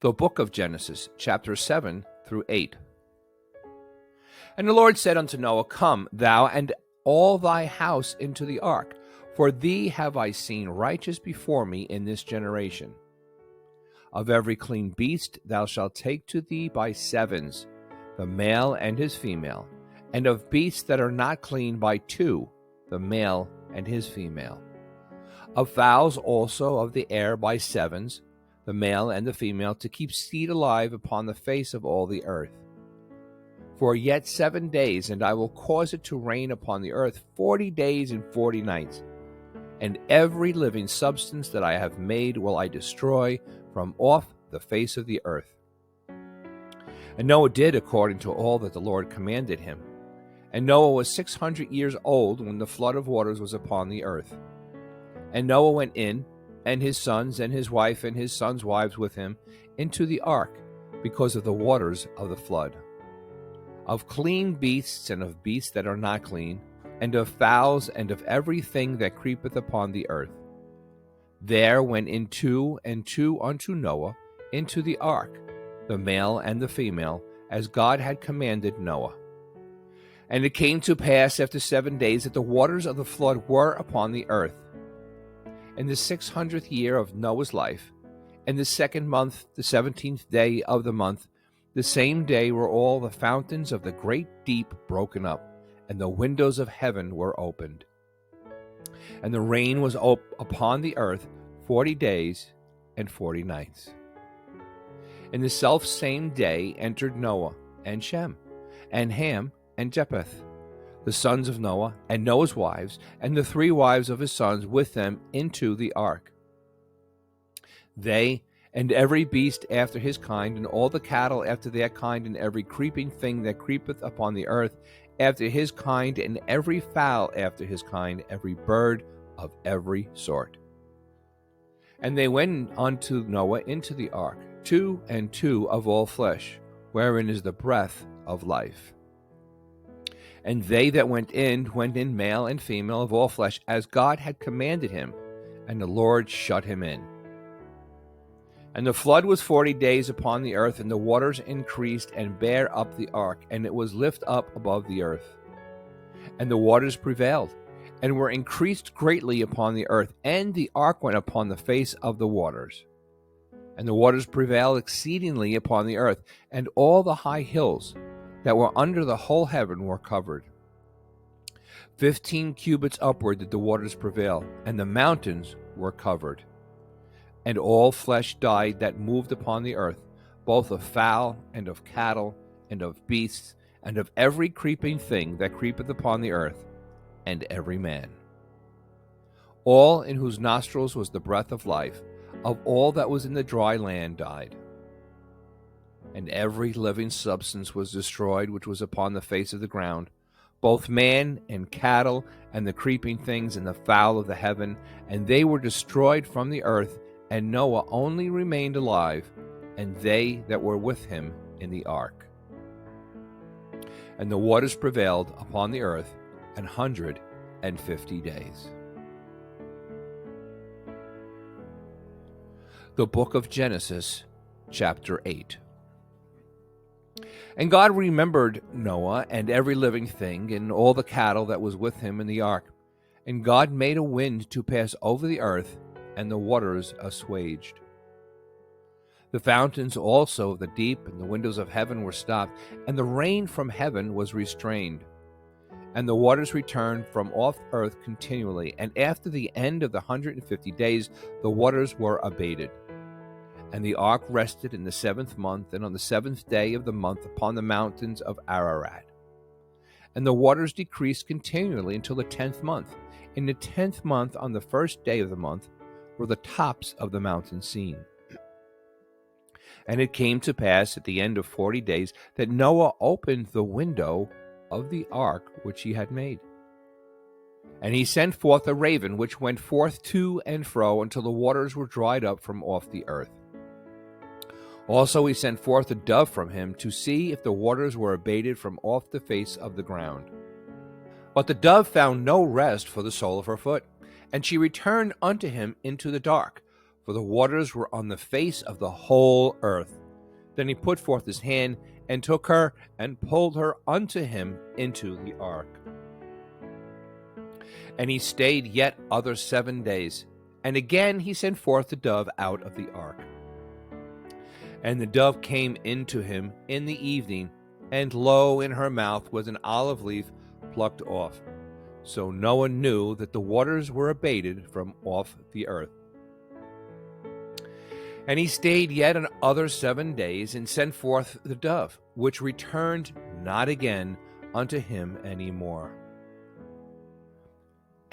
The book of Genesis, chapter 7 through 8. And the Lord said unto Noah, Come, thou and all thy house into the ark, for thee have I seen righteous before me in this generation. Of every clean beast thou shalt take to thee by sevens, the male and his female, and of beasts that are not clean by two, the male and his female. Of fowls also of the air by sevens, the male and the female, to keep seed alive upon the face of all the earth. For yet 7 days, and I will cause it to rain upon the earth 40 days and 40 nights. And every living substance that I have made will I destroy from off the face of the earth. And Noah did according to all that the Lord commanded him. And Noah was 600 years old when the flood of waters was upon the earth. And Noah went in, and his sons and his wife and his sons' wives with him, into the ark, because of the waters of the flood. Of clean beasts and of beasts that are not clean, and of fowls and of everything that creepeth upon the earth. There went in two and two unto Noah into the ark, the male and the female, as God had commanded Noah. And it came to pass after 7 days that the waters of the flood were upon the earth. In the 600th year of Noah's life, in the 2nd month, the 17th day of the month, the same day were all the fountains of the great deep broken up, and the windows of heaven were opened. And the rain was upon the earth 40 days and 40 nights. In the selfsame day entered Noah, and Shem, and Ham, and Japheth, the sons of Noah, and Noah's wives, and the 3 wives of his sons with them into the ark. They and every beast after his kind, and all the cattle after their kind, and every creeping thing that creepeth upon the earth after his kind, and every fowl after his kind, every bird of every sort. And they went unto Noah into the ark, 2 and 2 of all flesh, wherein is the breath of life. And they that went in male and female of all flesh, as God had commanded him, and the Lord shut him in. And the flood was 40 days upon the earth, and the waters increased and bare up the ark, and it was lift up above the earth. And the waters prevailed, and were increased greatly upon the earth, and the ark went upon the face of the waters. And the waters prevailed exceedingly upon the earth, and all the high hills that were under the whole heaven were covered. 15 cubits upward did the waters prevail, and the mountains were covered. And all flesh died that moved upon the earth, both of fowl and of cattle and of beasts, and of every creeping thing that creepeth upon the earth, and every man. All in whose nostrils was the breath of life, of all that was in the dry land died. And every living substance was destroyed which was upon the face of the ground, both man and cattle, and the creeping things, and the fowl of the heaven, and they were destroyed from the earth, and Noah only remained alive, and they that were with him in the ark. And the waters prevailed upon the earth 150 days. The book of Genesis, chapter 8. And God remembered Noah and every living thing, and all the cattle that was with him in the ark. And God made a wind to pass over the earth, and the waters assuaged. The fountains also of the deep and the windows of heaven were stopped, and the rain from heaven was restrained. And the waters returned from off earth continually, and after the end of the 150 days the waters were abated. And the ark rested in the 7th month, and on the 7th day of the month upon the mountains of Ararat. And the waters decreased continually until the 10th month. In the 10th month, on the 1st day of the month, were the tops of the mountains seen. And it came to pass at the end of 40 days that Noah opened the window of the ark which he had made. And he sent forth a raven, which went forth to and fro until the waters were dried up from off the earth. Also he sent forth a dove from him to see if the waters were abated from off the face of the ground. But the dove found no rest for the sole of her foot, and she returned unto him into the dark, for the waters were on the face of the whole earth. Then he put forth his hand, and took her, and pulled her unto him into the ark. And he stayed yet other 7 days. And again he sent forth the dove out of the ark. And the dove came into him in the evening, and lo, in her mouth was an olive leaf plucked off. So Noah knew that the waters were abated from off the earth. And he stayed yet other 7 days, and sent forth the dove, which returned not again unto him any more.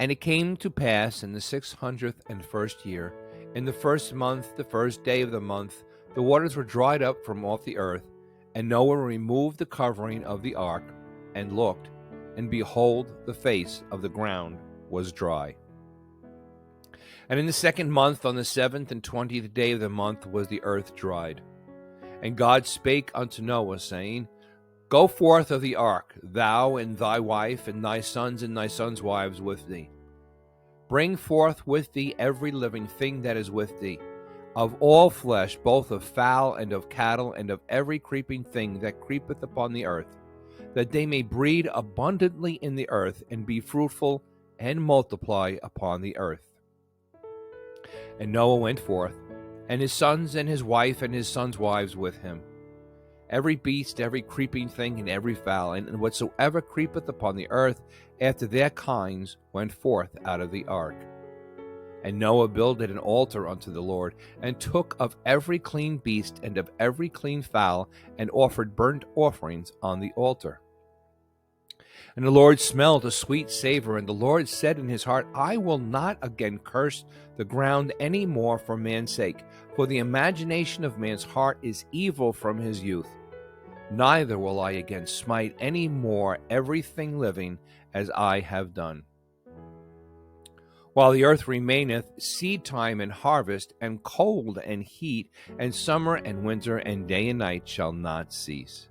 And it came to pass in the 601st year, in the first month, the first day of the month, the waters were dried up from off the earth, and Noah removed the covering of the ark, and looked, and behold, the face of the ground was dry. And in the 2nd month, on the 7th and 20th day of the month, was the earth dried. And God spake unto Noah, saying, Go forth of the ark, thou and thy wife, and thy sons and thy sons' wives with thee. Bring forth with thee every living thing that is with thee, of all flesh, both of fowl and of cattle, and of every creeping thing that creepeth upon the earth, that they may breed abundantly in the earth, and be fruitful, and multiply upon the earth. And Noah went forth, and his sons and his wife and his sons' wives with him. Every beast, every creeping thing, and every fowl, and whatsoever creepeth upon the earth after their kinds, went forth out of the ark. And Noah builded an altar unto the Lord, and took of every clean beast and of every clean fowl, and offered burnt offerings on the altar. And the Lord smelled a sweet savor, and the Lord said in his heart, I will not again curse the ground any more for man's sake, for the imagination of man's heart is evil from his youth. Neither will I again smite any more everything living as I have done. While the earth remaineth, seed time and harvest, and cold and heat, and summer and winter, and day and night shall not cease.